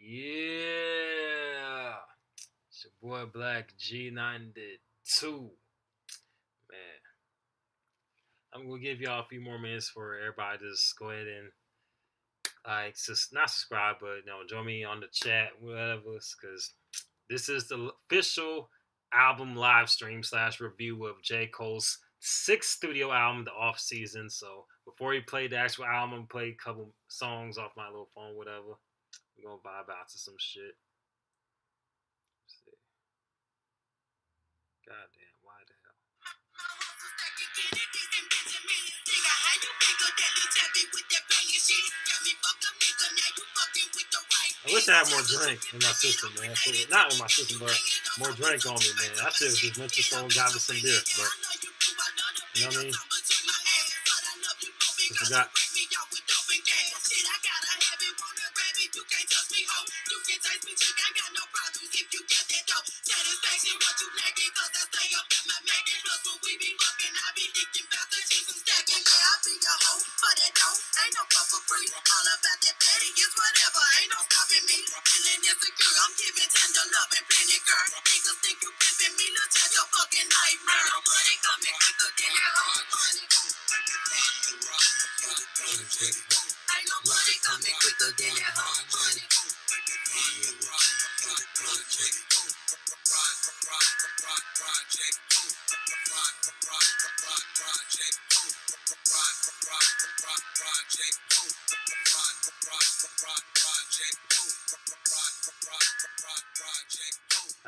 Yeah, it's your boy Black G92. Man, I'm gonna give y'all a few more minutes for everybody to just go ahead and not subscribe, but join me on the chat, whatever, because this is the official album live stream slash review of J. Cole's sixth studio album, The Off Season. So before he played the actual album, play a couple songs off my little phone, whatever. We're gonna vibe out to some shit. Let's see. Goddamn, why the hell? I wish I had more drink in my system, man. So, not in my system, but more drink on me, man. I should have just went to store and got me some beer, but you know what I mean? I forgot.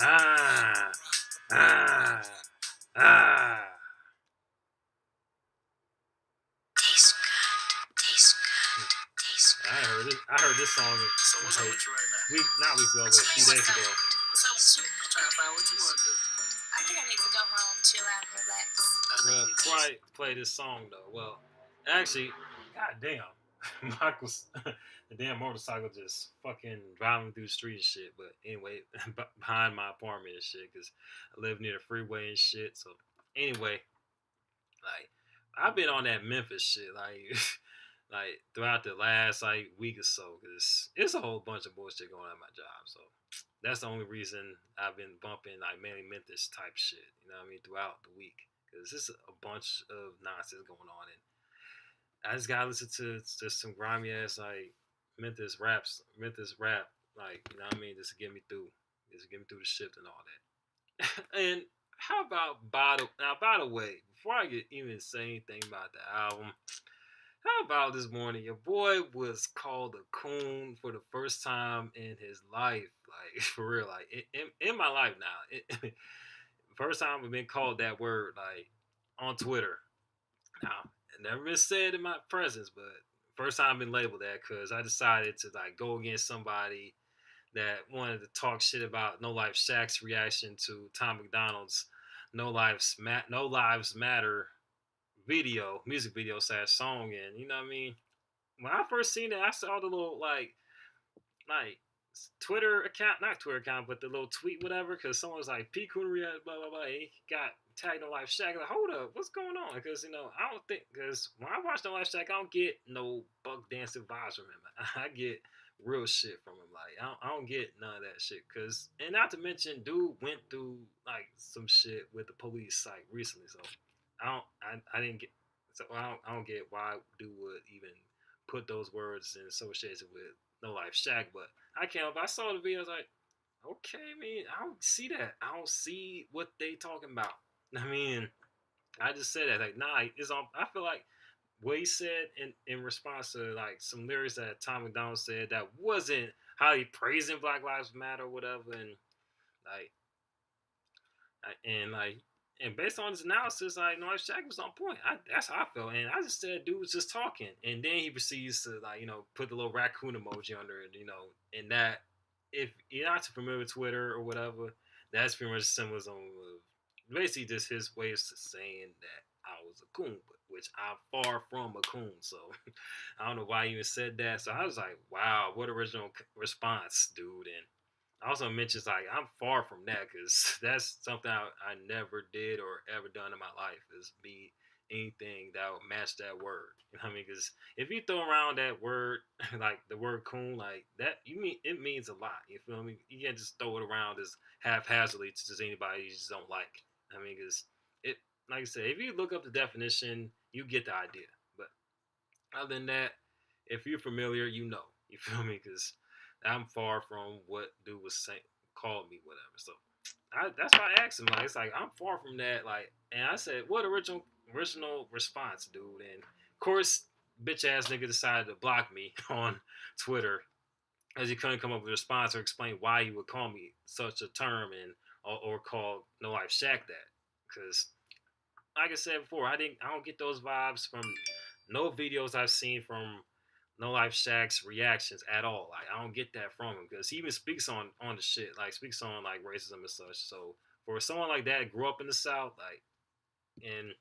Ah, ah, ah. I heard this song. So what's up with you right now? Not weeks ago, but a few days ago. What's up with you? I'm trying to find what you want to do. I think I need to go home, chill out, and relax. Well, before I play this song though, well, actually, goddamn, Michael's the damn motorcycle just fucking driving through the street and shit. But anyway, behind my apartment and shit, cause I live near the freeway and shit. So anyway, like I've been on that Memphis shit, like like throughout the last week or so, cause it's a whole bunch of bullshit going on at my job. So that's the only reason I've been bumping like mainly Memphis type shit. You know what I mean, throughout the week, cause this is a bunch of nonsense going on, and I just gotta listen to just some grimy ass Memphis rap, like you know what I mean, just to get me through the shift and all that. And how about by the way, before I get even say anything about the album, how about this morning? Your boy was called a coon for the first time in his life, like for real, like in my life now. First time I've been called that word, like on Twitter. Now, it never been said in my presence, but first time I've been labeled that because I decided to like go against somebody that wanted to talk shit about No Life Shaq's reaction to Tom McDonald's No Lives Matter music video slash song, and you know what I mean. When I first seen it, I saw the little like Twitter account, not Twitter account, but the little tweet, whatever, because someone was like, P. Coonery, blah, blah, blah. He got tagged No Life Shack. Like, hold up, what's going on? Because, I don't think, because when I watch No Life Shack, I don't get no buck dancing vibes from him. I get real shit from him. Like, I don't get none of that shit. Because, and not to mention, dude went through, like, some shit with the police, like, recently. So, I didn't get, so I don't get why dude would even put those words in association with No Life Shack, but I can't. But I saw the video. I was like, okay, I mean, I don't see that. I don't see what they talking about. I mean, I just said that like, nah, it's on. I feel like what he said in response to like some lyrics that Tom McDonald said that wasn't how he praising Black Lives Matter or whatever, and like, and like. And based on his analysis, like Noise Shack was on point. That's how I felt, and I just said, dude was just talking, and then he proceeds to like put the little raccoon emoji under it, and that if you're not familiar with Twitter or whatever, that's pretty much symbolism of basically just his way of saying that I was a coon, which I'm far from a coon. So I don't know why he even said that. So I was like, wow, what original response, dude, and also mentions like I'm far from that because that's something I never did or ever done in my life is be anything that would match that word. You know what I mean? Because if you throw around that word, like the word coon, like that, you mean it means a lot. You feel me? You can't just throw it around as haphazardly to just anybody you just don't like. I mean, because it, like I said, if you look up the definition, you get the idea. But other than that, if you're familiar, you know. You feel me? Because I'm far from what dude was saying, called me, whatever. So that's why I asked him. Like, it's like I'm far from that. Like, and I said, what original response, dude? And of course, bitch ass nigga decided to block me on Twitter as he couldn't come up with a response or explain why he would call me such a term and or call No Life Shack that. Because, like I said before, I don't get those vibes from no videos I've seen from No Life Shack's reactions at all. Like I don't get that from him because he even speaks on the shit, like speaks on like racism and such. So for someone like that, grew up in the South, like and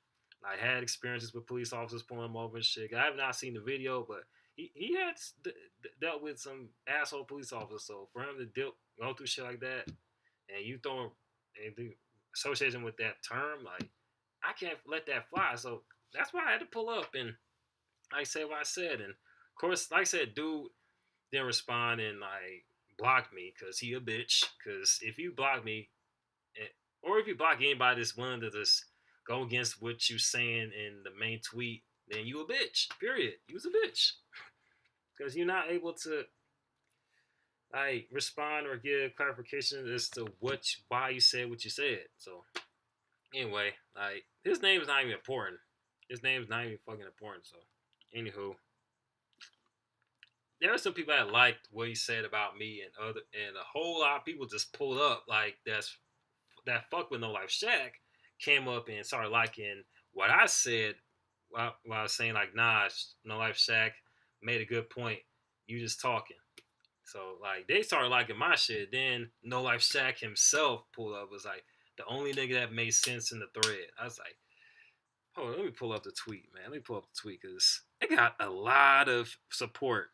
I had experiences with police officers pulling him over and shit. I have not seen the video, but he had dealt with some asshole police officers. So for him to go through shit like that, and you throw and the association with that term, like I can't let that fly. So that's why I had to pull up and I say what I said. And of course, like I said, dude didn't respond and like blocked me because he a bitch. Because if you block me, or if you block anybody that's willing to just go against what you saying in the main tweet, then you a bitch. Period. You was a bitch because you're not able to like respond or give clarification as to why you said what you said. So anyway, like his name's not even important. His name's not even fucking important. So anywho, there were some people that liked what he said about me and a whole lot of people just pulled up like that fuck with No Life Shack came up and started liking what I said while I was saying like nah, No Life Shack made a good point. You just talking. So like they started liking my shit. Then No Life Shack himself pulled up was like the only nigga that made sense in the thread. I was like, hold on, let me pull up the tweet, man. Let me pull up the tweet because it got a lot of support.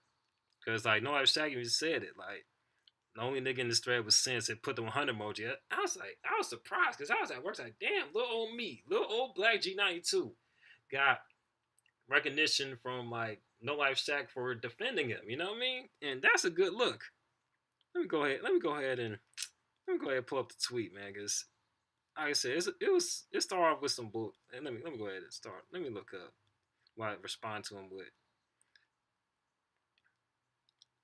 Cause like No Life Shack even said it. Like the only nigga in this thread was sense and put the 100 emoji. I was like, I was surprised because I was at work like, damn, little old me, little old black G92 got recognition from like No Life Shack for defending him. You know what I mean? And that's a good look. Let me go ahead. And pull up the tweet, man. Because like I said, it started off with some bull. And let me go ahead and start. Let me look up what I respond to him with.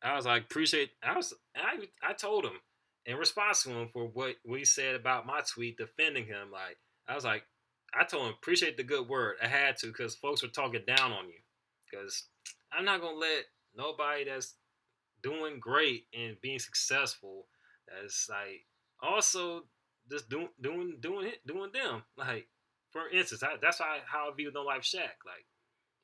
I was like, appreciate. I told him in response to him for what he said about my tweet defending him. Like I was like, I told him appreciate the good word. I had to because folks were talking down on you. Because I'm not gonna let nobody that's doing great and being successful that's like also just doing them. Like for instance, that's how I view No Life Shack. Like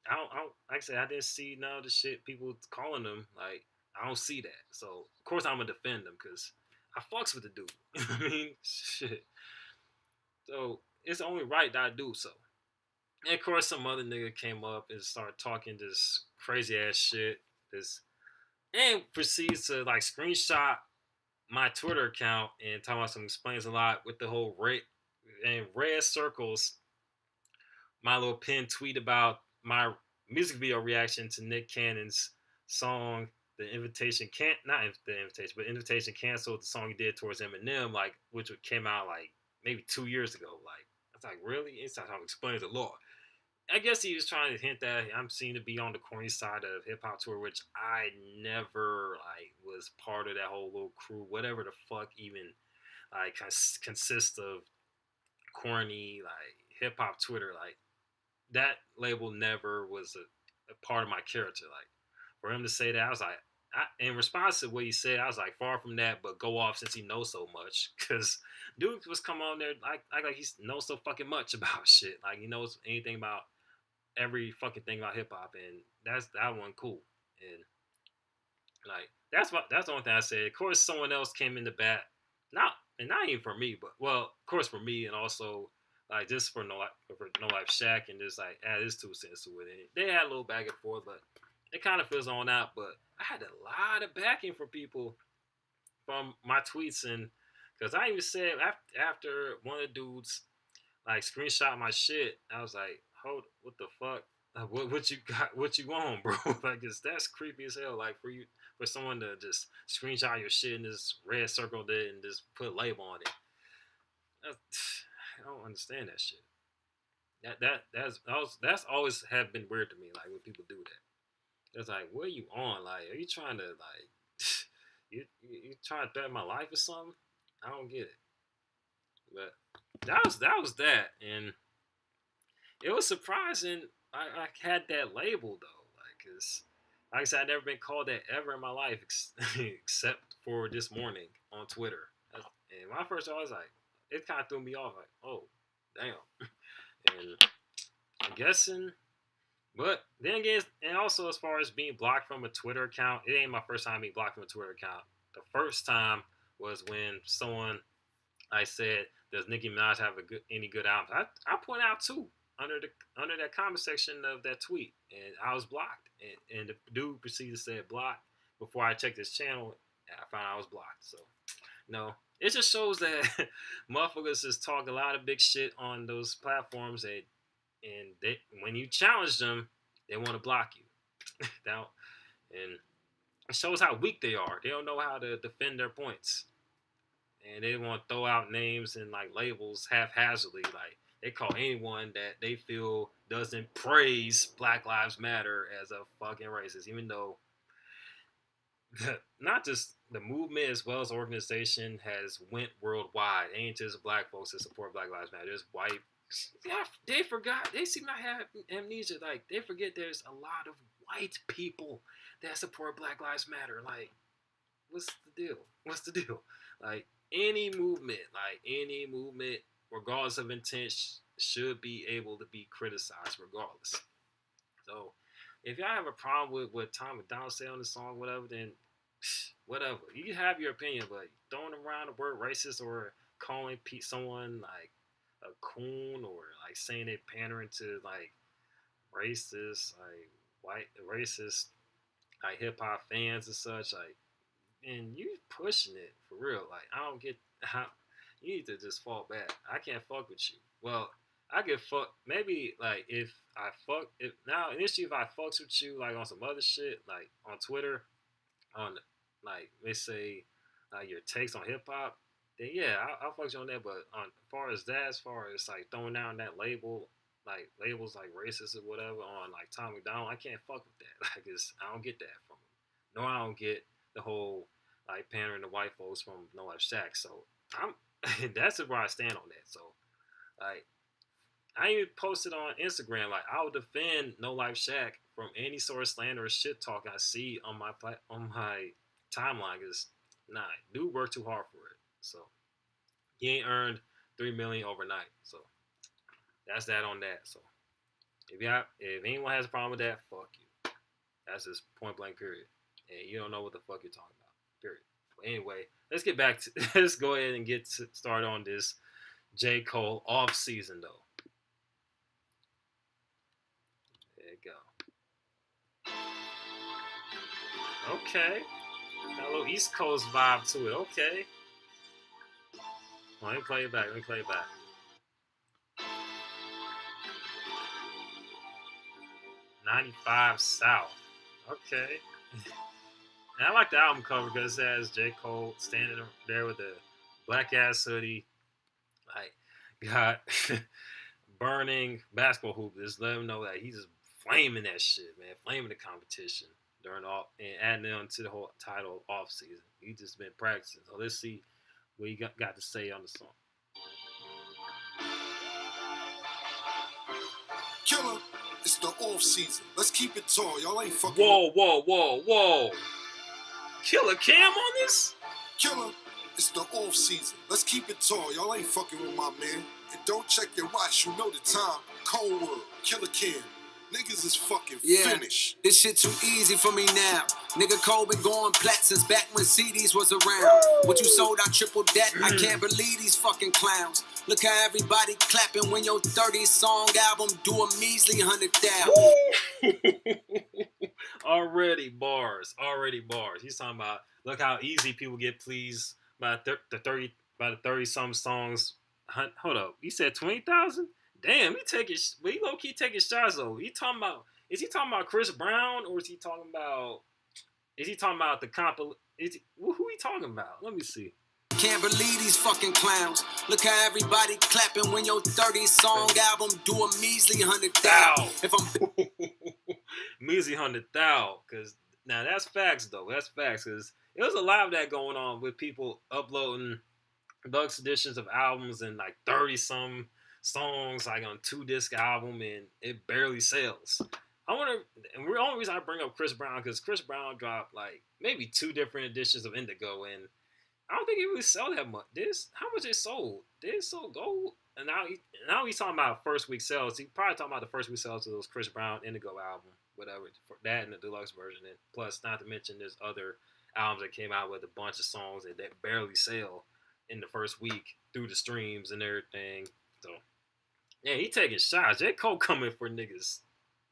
I don't like I said, I didn't see none of the shit people calling them. Like I don't see that. So of course I'm gonna defend them because I fucks with the dude. You know what I mean, shit. So it's only right that I do so. And of course some other nigga came up and started talking this crazy ass shit. This and proceeds to like screenshot my Twitter account and talk about some explains a lot with the whole red circles my little pinned tweet about my music video reaction to Nick Cannon's song "The Invitation." Can't not the invitation, but "Invitation" canceled the song he did towards Eminem, like which came out like maybe 2 years ago. Like I was like, really? It's not how to explain the law. I guess he was trying to hint that I'm seen to be on the corny side of hip hop tour, which I never like was part of that whole little crew, whatever the fuck even like consists of corny like hip hop Twitter. Like that label never was a part of my character. Like for him to say that, I was like, in response to what he said, I was like, far from that, but go off since he knows so much. Because dude was come on there like he knows so fucking much about shit. Like he knows anything about every fucking thing about hip hop, and that one cool. And like that's the only thing I said. Of course, someone else came in the bat, not even for me, but well, of course for me, and also like just for No Life Shack, and just like add his 2 cents to it. And they had a little back and forth, but it kind of feels on out. But I had a lot of backing from people from my tweets, and because I even said after one of the dudes like screenshot my shit, I was like, hold, what the fuck? What you got? What you want, bro? Like, that's creepy as hell. Like for someone to just screenshot your shit and just red circle it and just put a label on it. I don't understand that shit. That's always have been weird to me. Like when people do that, it's like, what are you on? Like, are you trying to like you trying to threaten my life or something? I don't get it. But that was that, and it was surprising. I had that label though, like, cause like I said, I've never been called that ever in my life, except for this morning on Twitter. And when I first saw it, I was like, it kind of threw me off. Like, oh, damn. And I'm guessing, but then again, and also as far as being blocked from a Twitter account, it ain't my first time being blocked from a Twitter account. The first time was when someone I said, "Does Nicki Minaj have any good albums?" I point out two under that comment section of that tweet, and I was blocked. And the dude proceeded to say blocked before I checked his channel. And I found I was blocked. So no, it just shows that motherfuckers just talk a lot of big shit on those platforms, and they, when you challenge them, they want to block you. Now, and it shows how weak they are. They don't know how to defend their points, and they want to throw out names and like labels haphazardly. Like they call anyone that they feel doesn't praise Black Lives Matter as a fucking racist, even though not just the movement as well as organization has went worldwide. It ain't just black folks that support Black Lives Matter. There's white. Yeah, they forgot. They seem to have amnesia. Like they forget there's a lot of white people that support Black Lives Matter. Like, what's the deal? What's the deal? Like any movement, regardless of intent, should be able to be criticized regardless. So, if y'all have a problem with what Tom McDonald said on the song, whatever, then whatever. You can have your opinion, but throwing around the word racist or calling someone like a coon or like saying they pandering to like racist, like white racist, like hip hop fans and such, like, and you pushing it for real. Like, I don't get how you need to just fall back. I can't fuck with you. Well, I get fuck maybe like if now initially if I fucks with you like on some other shit like on Twitter on like they say your takes on hip hop, then yeah, I'll fuck you on that. But on as far as that, as far as like throwing down that label, like labels like racist or whatever on like Tom McDonald, I can't fuck with that. Like, I don't get that from him. No, I don't get the whole like pandering to white folks from No Life Shack. So I'm that's where I stand on that. So like I even posted on Instagram like I will defend No Life Shack from any sort of slander or shit talk I see on my timeline. Cause nah, dude worked too hard for it. So he ain't earned $3 million overnight. So that's that on that. So if anyone has a problem with that, fuck you. That's just point blank period. And you don't know what the fuck you're talking about. Period. But anyway, let's get back to let's go ahead and get started on this J. Cole off season though. There you go. Okay. Got a little East Coast vibe to it. Okay. Let me play it back. 95 South. Okay. And I like the album cover because it has J. Cole standing there with a black ass hoodie. Like, got burning basketball hoop. Just let him know that he's just flaming that shit, man. Flaming the competition during all and adding on to the whole title off season. He just been practicing. So let's see what he got to say on the song. Killer, it's the off season. Let's keep it tall. Y'all ain't fucking. Whoa. Killer Cam on this? Killer, it's the off season. Let's keep it tall. Y'all ain't fucking with my man. And don't check your watch. You know the time. Cold World, Killer Cam. Niggas is fucking finished. This shit too easy for me now. Nigga Cole been going plat since back when CDs was around. What you sold, I tripled that. I can't believe these fucking clowns. Look how everybody clapping when your 30-song album do a measly 100,000. Already bars. He's talking about look how easy people get pleased by the 30 some songs. Hold up, you said 20,000? Damn, he low key taking shots though. Is he talking about Chris Brown or is he talking about the who he talking about? Let me see. Can't believe these fucking clowns. Look how everybody clapping when your 30 song album do a measly 100,000. If I'm measly 100,000, because now that's facts though. That's facts because there was a lot of that going on with people uploading deluxe editions of albums and like 30 some songs like on 2-disc album and it barely sells. I wonder, and the only reason I bring up Chris Brown because Chris Brown dropped like maybe 2 different editions of Indigo and I don't think it really sell that much. How much it sold? Did it sell gold? And now he's talking about first week sales. He probably talking about the first week sales of those Chris Brown Indigo album, whatever, for that and the deluxe version. And plus, not to mention there's other albums that came out with a bunch of songs that barely sell in the first week through the streams and everything. So yeah, he taking shots. J. Cole coming for niggas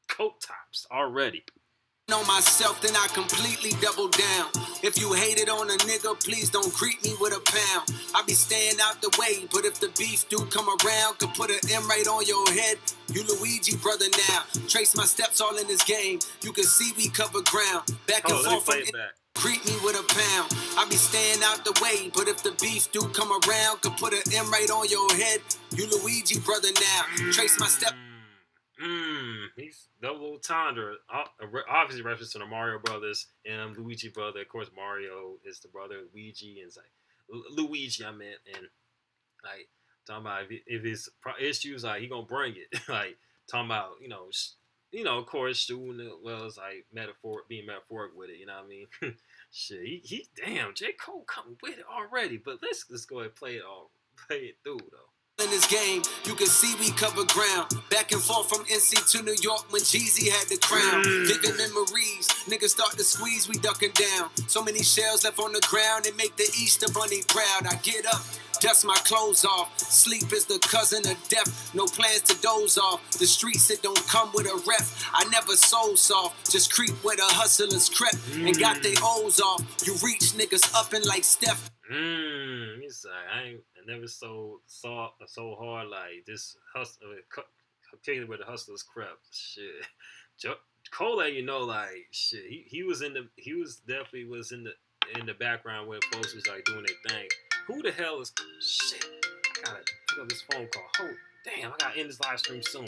coat tops already. On myself, then I completely double down. If you hated on a nigga, please don't greet me with a pound. I be staying out the way, but if the beef do come around, could put an M right on your head. You Luigi brother now. Trace my steps all in this game. You can see we cover ground. Back and forth from it. Greet me with a pound. I be staying out the way, but if the beef do come around, could put an M right on your head. You Luigi brother now. Trace my steps. He's double entendre. Obviously, reference to the Mario Brothers and Luigi brother. Of course, Mario is the brother of Luigi, and it's like Luigi. I meant, and like talking about if his issues, like he gonna bring it. Like talking about of course, shooting it was like being metaphoric with it. You know what I mean? Shit, he damn J. Cole coming with it already. But let's go ahead and play it through though. In this game, you can see we cover ground. Back and forth from NC to New York when Jeezy had the crown. Vivid memories, niggas start to squeeze, we ducking down. So many shells left on the ground, it make the Easter Bunny proud. I get up, dust my clothes off. Sleep is the cousin of death, no plans to doze off. The streets, it don't come with a ref. I never soul soft, just creep where the hustlers crept and got they O's off. You reach niggas up and like Steph. He's like, I never so hard like this hustle, particularly where the hustlers crept. Shit, Cole let you know like shit. He was definitely in the background where folks was like doing their thing. Who the hell is shit? I gotta pick up this phone call. Oh damn, I gotta end this live stream soon.